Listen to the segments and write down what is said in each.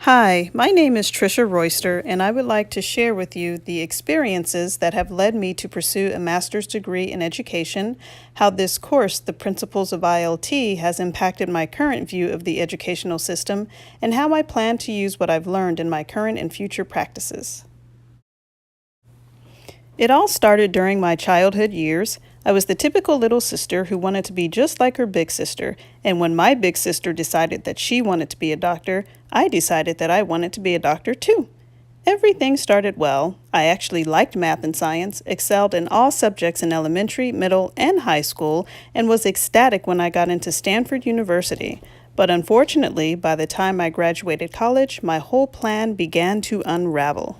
Hi, my name is Trisha Royster, and I would like to share with you the experiences that have led me to pursue a master's degree in education, how this course, The Principles of ILT, has impacted my current view of the educational system, and how I plan to use what I've learned in my current and future practices. It all started during my childhood years. I was the typical little sister who wanted to be just like her big sister, and when my big sister decided that she wanted to be a doctor, I decided that I wanted to be a doctor too. Everything started well. I actually liked math and science, excelled in all subjects in elementary, middle, and high school, and was ecstatic when I got into Stanford University. But unfortunately, by the time I graduated college, my whole plan began to unravel.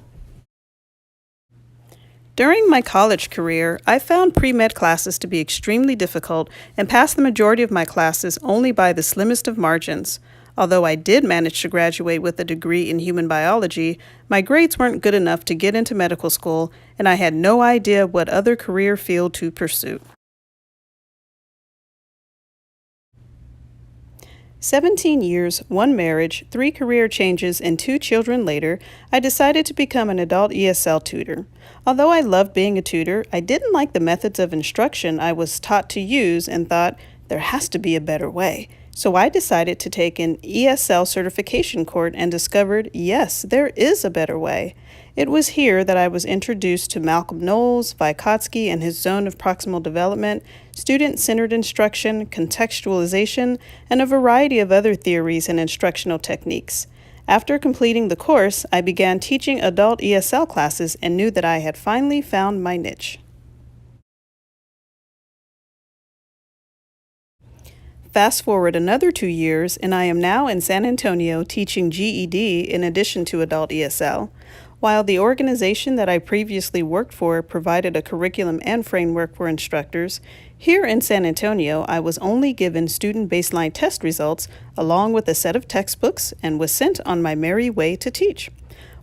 During my college career, I found pre-med classes to be extremely difficult and passed the majority of my classes only by the slimmest of margins. Although I did manage to graduate with a degree in human biology, my grades weren't good enough to get into medical school, and I had no idea what other career field to pursue. 17 years, one marriage, 3 career changes, and 2 children later, I decided to become an adult ESL tutor. Although I loved being a tutor, I didn't like the methods of instruction I was taught to use and thought there has to be a better way. So I decided to take an ESL certification course and discovered, yes, there is a better way. It was here that I was introduced to Malcolm Knowles, Vygotsky and his zone of proximal development, student-centered instruction, contextualization, and a variety of other theories and instructional techniques. After completing the course, I began teaching adult ESL classes and knew that I had finally found my niche. Fast forward another 2 years, and I am now in San Antonio teaching GED in addition to adult ESL. While the organization that I previously worked for provided a curriculum and framework for instructors, here in San Antonio I was only given student baseline test results along with a set of textbooks and was sent on my merry way to teach.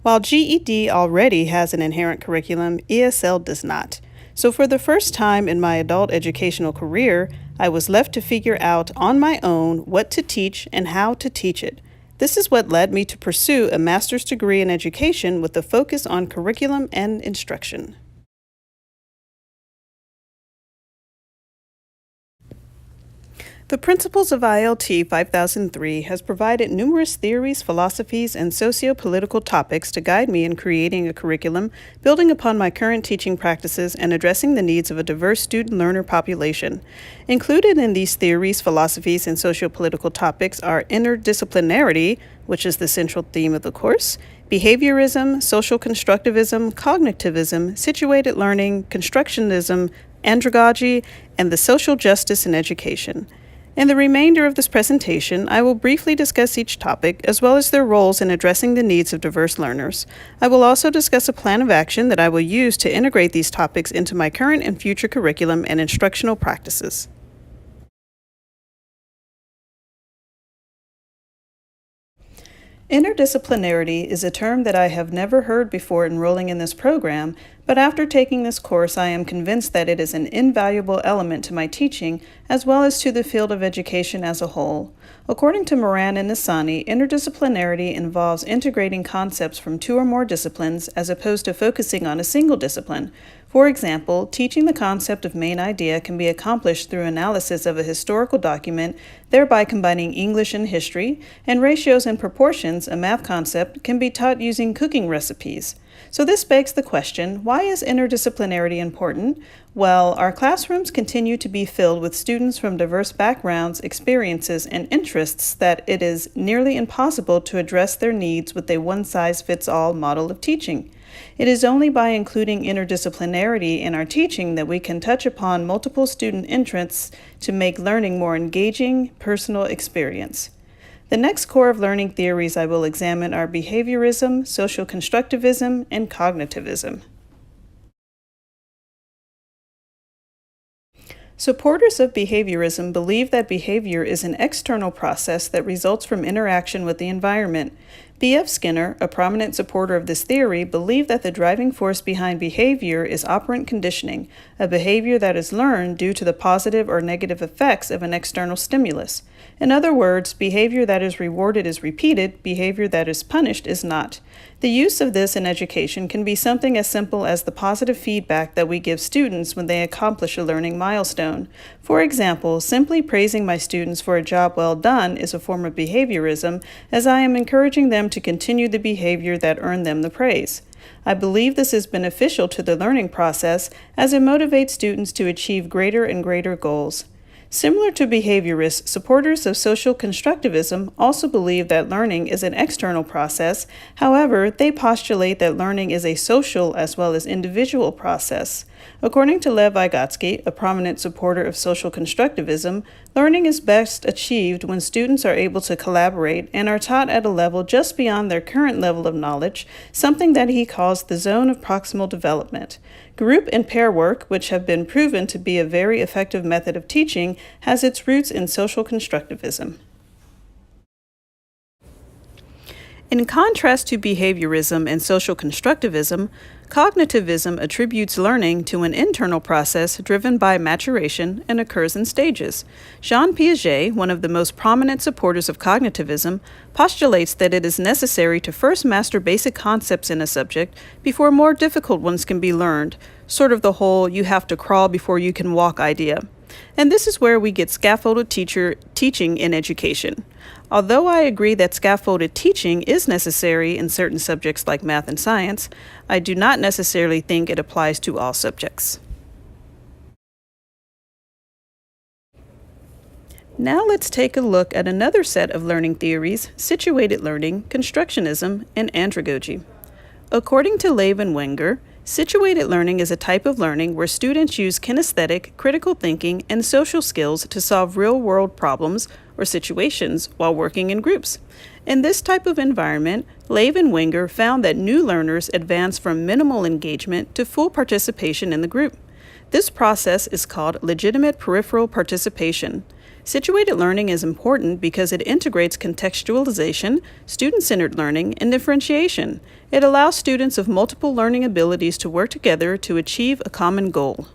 While GED already has an inherent curriculum, ESL does not. So for the first time in my adult educational career, I was left to figure out on my own what to teach and how to teach it. This is what led me to pursue a master's degree in education with a focus on curriculum and instruction. The Principles of ILT 5003 has provided numerous theories, philosophies, and socio-political topics to guide me in creating a curriculum, building upon my current teaching practices, and addressing the needs of a diverse student-learner population. Included in these theories, philosophies, and socio-political topics are interdisciplinarity, which is the central theme of the course, behaviorism, social constructivism, cognitivism, situated learning, constructionism, andragogy, and the social justice in education. In the remainder of this presentation, I will briefly discuss each topic, as well as their roles in addressing the needs of diverse learners. I will also discuss a plan of action that I will use to integrate these topics into my current and future curriculum and instructional practices. Interdisciplinarity is a term that I have never heard before enrolling in this program, but after taking this course I am convinced that it is an invaluable element to my teaching as well as to the field of education as a whole. According to Moran and Nisani, interdisciplinarity involves integrating concepts from 2 or more disciplines as opposed to focusing on a single discipline. For example, teaching the concept of main idea can be accomplished through analysis of a historical document, thereby combining English and history, and ratios and proportions, a math concept, can be taught using cooking recipes. So this begs the question, why is interdisciplinarity important? Well, our classrooms continue to be filled with students from diverse backgrounds, experiences, and interests that it is nearly impossible to address their needs with a one-size-fits-all model of teaching. It is only by including interdisciplinarity in our teaching that we can touch upon multiple student interests to make learning more engaging, personal experience. The next core of learning theories I will examine are behaviorism, social constructivism, and cognitivism. Supporters of behaviorism believe that behavior is an external process that results from interaction with the environment. B.F. Skinner, a prominent supporter of this theory, believed that the driving force behind behavior is operant conditioning, a behavior that is learned due to the positive or negative effects of an external stimulus. In other words, behavior that is rewarded is repeated, behavior that is punished is not. The use of this in education can be something as simple as the positive feedback that we give students when they accomplish a learning milestone. For example, simply praising my students for a job well done is a form of behaviorism, as I am encouraging them to continue the behavior that earned them the praise. I believe this is beneficial to the learning process as it motivates students to achieve greater and greater goals. Similar to behaviorists, supporters of social constructivism also believe that learning is an external process. However, they postulate that learning is a social as well as individual process. According to Lev Vygotsky, a prominent supporter of social constructivism, learning is best achieved when students are able to collaborate and are taught at a level just beyond their current level of knowledge, something that he calls the zone of proximal development. Group and pair work, which have been proven to be a very effective method of teaching, has its roots in social constructivism. In contrast to behaviorism and social constructivism, cognitivism attributes learning to an internal process driven by maturation and occurs in stages. Jean Piaget, one of the most prominent supporters of cognitivism, postulates that it is necessary to first master basic concepts in a subject before more difficult ones can be learned, sort of the whole "you have to crawl before you can walk" idea. And this is where we get scaffolded teaching in education. Although I agree that scaffolded teaching is necessary in certain subjects like math and science, I do not necessarily think it applies to all subjects. Now let's take a look at another set of learning theories: situated learning, constructionism, and andragogy. According to Lev and Wenger, situated learning is a type of learning where students use kinesthetic, critical thinking, and social skills to solve real-world problems or situations while working in groups. In this type of environment, Lev and Wenger found that new learners advance from minimal engagement to full participation in the group. This process is called legitimate peripheral participation. Situated learning is important because it integrates contextualization, student-centered learning, and differentiation. It allows students of multiple learning abilities to work together to achieve a common goal.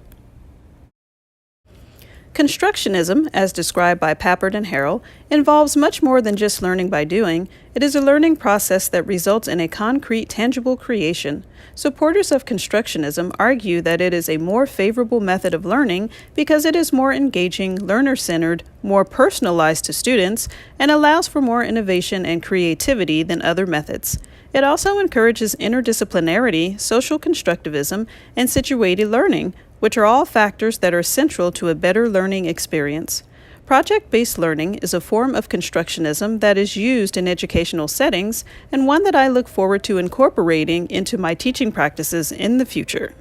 Constructionism, as described by Papert and Harrell, involves much more than just learning by doing. It is a learning process that results in a concrete, tangible creation. Supporters of constructionism argue that it is a more favorable method of learning because it is more engaging, learner-centered, more personalized to students, and allows for more innovation and creativity than other methods. It also encourages interdisciplinarity, social constructivism, and situated learning, which are all factors that are central to a better learning experience. Project-based learning is a form of constructionism that is used in educational settings and one that I look forward to incorporating into my teaching practices in the future.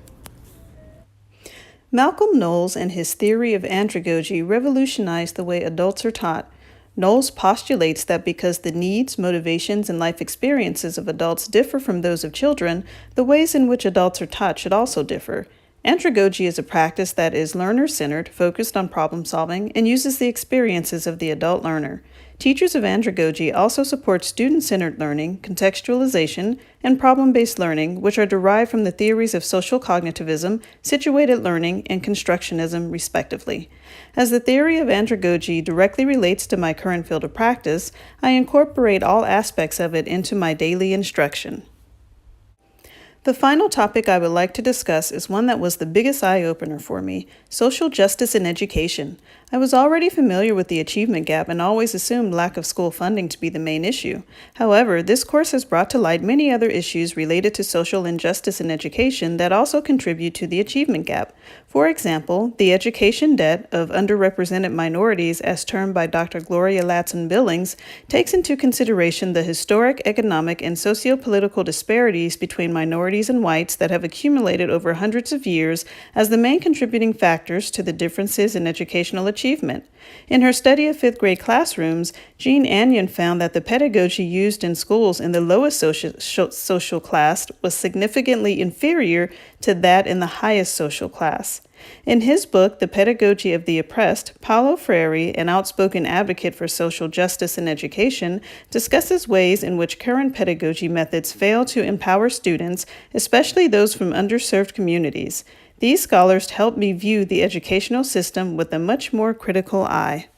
Malcolm Knowles and his theory of andragogy revolutionized the way adults are taught. Knowles postulates that because the needs, motivations, and life experiences of adults differ from those of children, the ways in which adults are taught should also differ. Andragogy is a practice that is learner-centered, focused on problem-solving, and uses the experiences of the adult learner. Teachers of andragogy also support student-centered learning, contextualization, and problem-based learning, which are derived from the theories of social cognitivism, situated learning, and constructionism, respectively. As the theory of andragogy directly relates to my current field of practice, I incorporate all aspects of it into my daily instruction. The final topic I would like to discuss is one that was the biggest eye-opener for me: social justice in education. I was already familiar with the achievement gap and always assumed lack of school funding to be the main issue. However, this course has brought to light many other issues related to social injustice in education that also contribute to the achievement gap. For example, the education debt of underrepresented minorities, as termed by Dr. Gloria Ladson-Billings, takes into consideration the historic, economic, and socio-political disparities between minorities and whites that have accumulated over hundreds of years as the main contributing factors to the differences in educational achievement. In her study of fifth-grade classrooms, Jean Anion found that the pedagogy used in schools in the lowest social class was significantly inferior to that in the highest social class. In his book, The Pedagogy of the Oppressed, Paulo Freire, an outspoken advocate for social justice in education, discusses ways in which current pedagogy methods fail to empower students, especially those from underserved communities. These scholars help me view the educational system with a much more critical eye.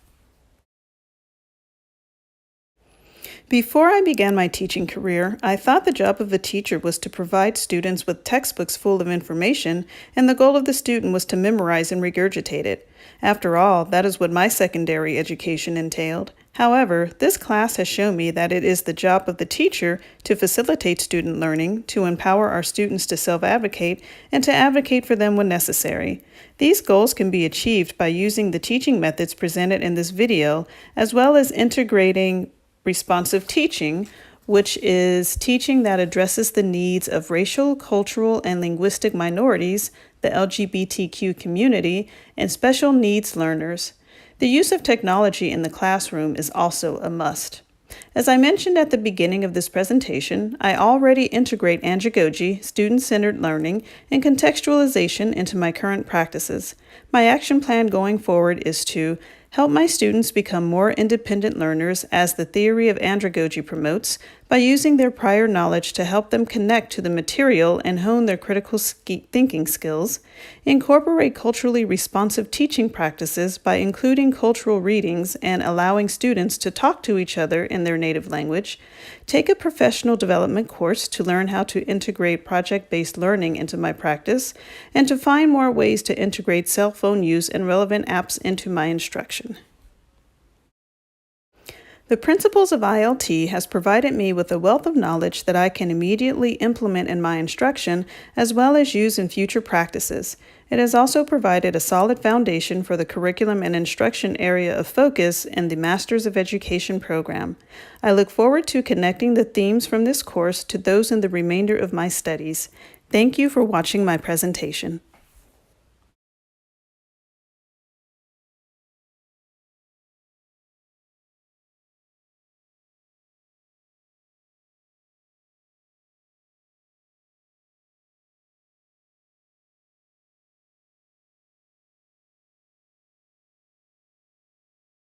Before I began my teaching career, I thought the job of a teacher was to provide students with textbooks full of information, and the goal of the student was to memorize and regurgitate it. After all, that is what my secondary education entailed. However, this class has shown me that it is the job of the teacher to facilitate student learning, to empower our students to self-advocate, and to advocate for them when necessary. These goals can be achieved by using the teaching methods presented in this video, as well as integrating responsive teaching, which is teaching that addresses the needs of racial, cultural, and linguistic minorities, the LGBTQ community, and special needs learners. The use of technology in the classroom is also a must. As I mentioned at the beginning of this presentation, I already integrate andragogy, student-centered learning, and contextualization into my current practices. My action plan going forward is to help my students become more independent learners, as the theory of andragogy promotes, by using their prior knowledge to help them connect to the material and hone their critical thinking skills, incorporate culturally responsive teaching practices by including cultural readings and allowing students to talk to each other in their native language, take a professional development course to learn how to integrate project-based learning into my practice, and to find more ways to integrate cell phone use and relevant apps into my instruction. The principles of ILT has provided me with a wealth of knowledge that I can immediately implement in my instruction, as well as use in future practices. It has also provided a solid foundation for the curriculum and instruction area of focus in the Masters of Education program. I look forward to connecting the themes from this course to those in the remainder of my studies. Thank you for watching my presentation.